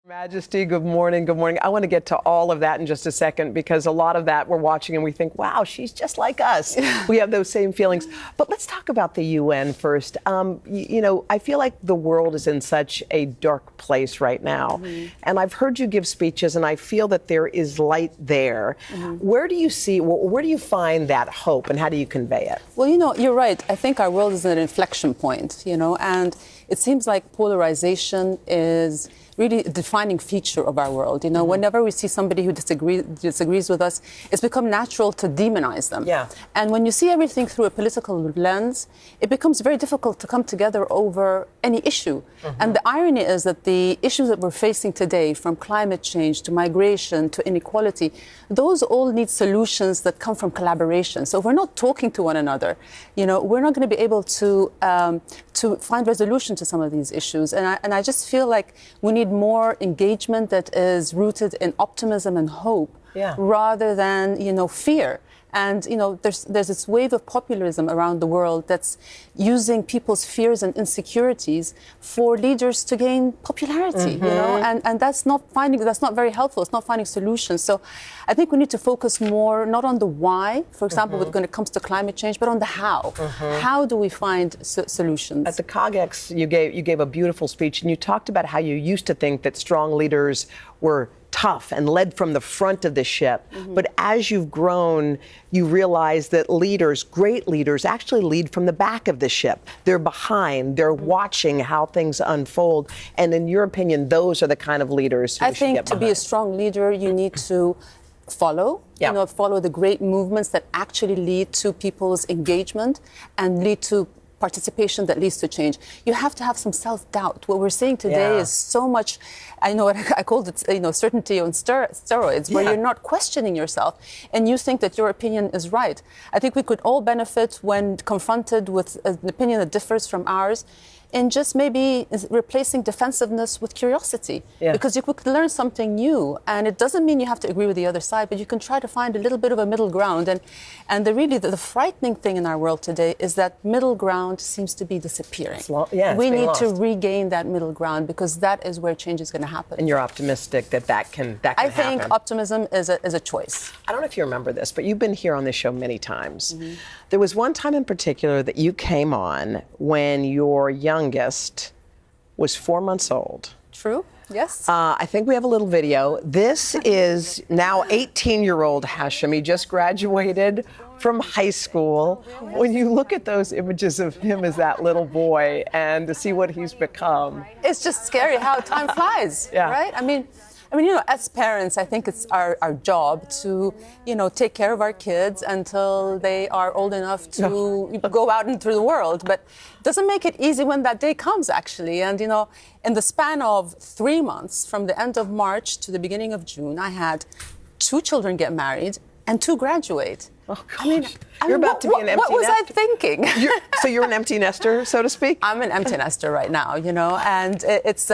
Majesty, good morning, good morning. I want to get to all of that in just a second because a lot of that we're watching and we think, wow, she's just like us. We have those same feelings. But let's talk about the UN first. I feel like the world is in such a dark place right now. And I've heard you give speeches and I feel that there is light there. Where do you find that hope and how do you convey it? Well, you're right. I think our world is at an inflection point, and it seems like polarization is really a defining feature of our world. Whenever we see somebody who disagrees with us, it's become natural to demonize them. Yeah. And when you see everything through a political lens, it becomes very difficult to come together over any issue. And the irony is that the issues that we're facing today, from climate change to migration to inequality, those all need solutions that come from collaboration. So if we're not talking to one another, we're not going to be able to find resolution to some of these issues. And I just feel like we need more engagement that is rooted in optimism and hope, rather than, fear. And, there's this wave of populism around the world that's using people's fears and insecurities for leaders to gain popularity, and that's not very helpful. It's not finding solutions. So I think we need to focus more, not on the why, for example, when it comes to climate change, but on the how. How do we find solutions? At the COGEX, you gave a beautiful speech and you talked about how you used to think that strong leaders were tough and led from the front of the ship. But as you've grown, you realize that great leaders actually lead from the back of the ship. They're behind, they're watching how things unfold. And in your opinion, those are the kind of leaders who I think to be a strong leader, you need to follow the great movements that actually lead to people's engagement and lead to participation that leads to change. You have to have some self-doubt. What we're seeing today is so much, I called it, certainty on steroids, where you're not questioning yourself and you think that your opinion is right. I think we could all benefit when confronted with an opinion that differs from ours, in just maybe replacing defensiveness with curiosity. Because you could learn something new, and it doesn't mean you have to agree with the other side, but you can try to find a little bit of a middle ground. And the frightening thing in our world today is that middle ground seems to be disappearing. We need to regain that middle ground, because that is where change is going to happen. And you're optimistic that can happen. I think optimism is a choice. I don't know if you remember this, but you've been here on this show many times. There was one time in particular that you came on when your youngest was 4 months old. True, yes. I think we have a little video. This is now 18-year-old Hashem. He just graduated from high school. When you look at those images of him as that little boy and to see what he's become. It's just scary how time flies, right? I mean, as parents, I think it's our job to, take care of our kids until they are old enough to go out into the world. But it doesn't make it easy when that day comes, actually. And, in the span of 3 months, from the end of March to the beginning of June, I had 2 children get married and 2 graduate. Oh, gosh. You're about to be an empty nester. What was I thinking? So you're an empty nester, so to speak? I'm an empty nester right now, and it's...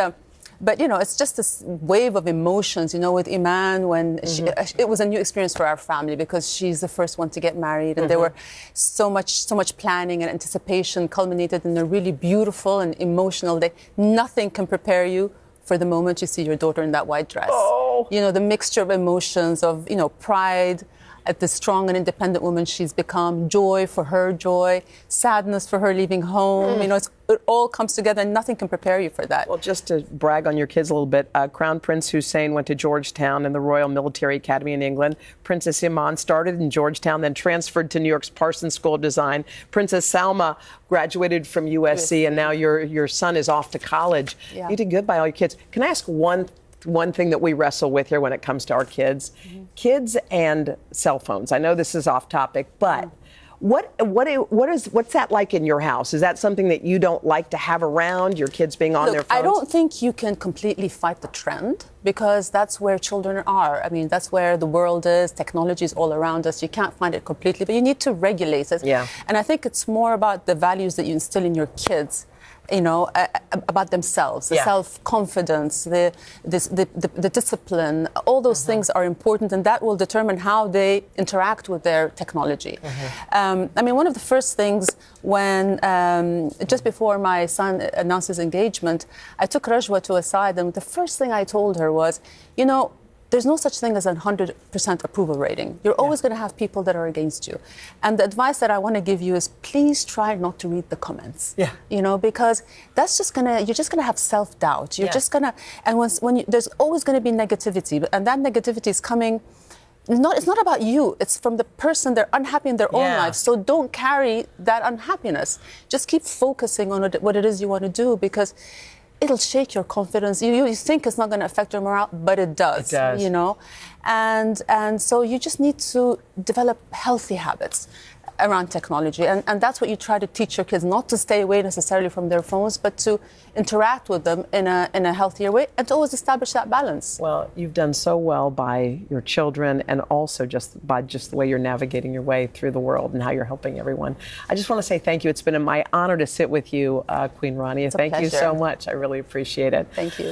But, it's just this wave of emotions, with Iman, when it was a new experience for our family, because she's the first one to get married. And there were so much planning and anticipation culminated in a really beautiful and emotional day. Nothing can prepare you for the moment you see your daughter in that white dress. Oh. The mixture of emotions of, pride at the strong and independent woman she's become, joy for her joy, sadness for her leaving home. It all comes together and nothing can prepare you for that. Well, just to brag on your kids a little bit, Crown Prince Hussein went to Georgetown in the Royal Military Academy in England. Princess Iman started in Georgetown, then transferred to New York's Parsons School of Design. Princess Salma graduated from USC, and now your son is off to college. You did good by all your kids. Can I ask one thing that we wrestle with here when it comes to our kids? Kids and cell phones. I know this is off topic, but what's that like in your house? Is that something that you don't like to have around, your kids being on their phones? I don't think you can completely fight the trend, because that's where children are. I mean, that's where the world is. Technology is all around us. You can't find it completely, but you need to regulate it. And I think it's more about the values that you instill in your kids about themselves, the self-confidence, the discipline. All those things are important, and that will determine how they interact with their technology. One of the first things when, just before my son announced his engagement, I took Rajwa to a side, and the first thing I told her was, there's no such thing as a 100% approval rating. You're always going to have people that are against you. And the advice that I want to give you is please try not to read the comments. Because that's you're just going to have self-doubt. You're just going to, and there's always going to be negativity. And that negativity is coming, it's not about you. It's from the person. They're unhappy in their own life. So don't carry that unhappiness. Just keep focusing on what it is you want to do, because it'll shake your confidence. You think it's not going to affect your morale, but it does. It does. And so you just need to develop healthy habits around technology. And that's what you try to teach your kids, not to stay away necessarily from their phones, but to interact with them in a healthier way, and to always establish that balance. Well, you've done so well by your children, and also by the way you're navigating your way through the world and how you're helping everyone. I just want to say thank you. It's been my honor to sit with you, Queen Rania. Thank you so much. I really appreciate it. Thank you.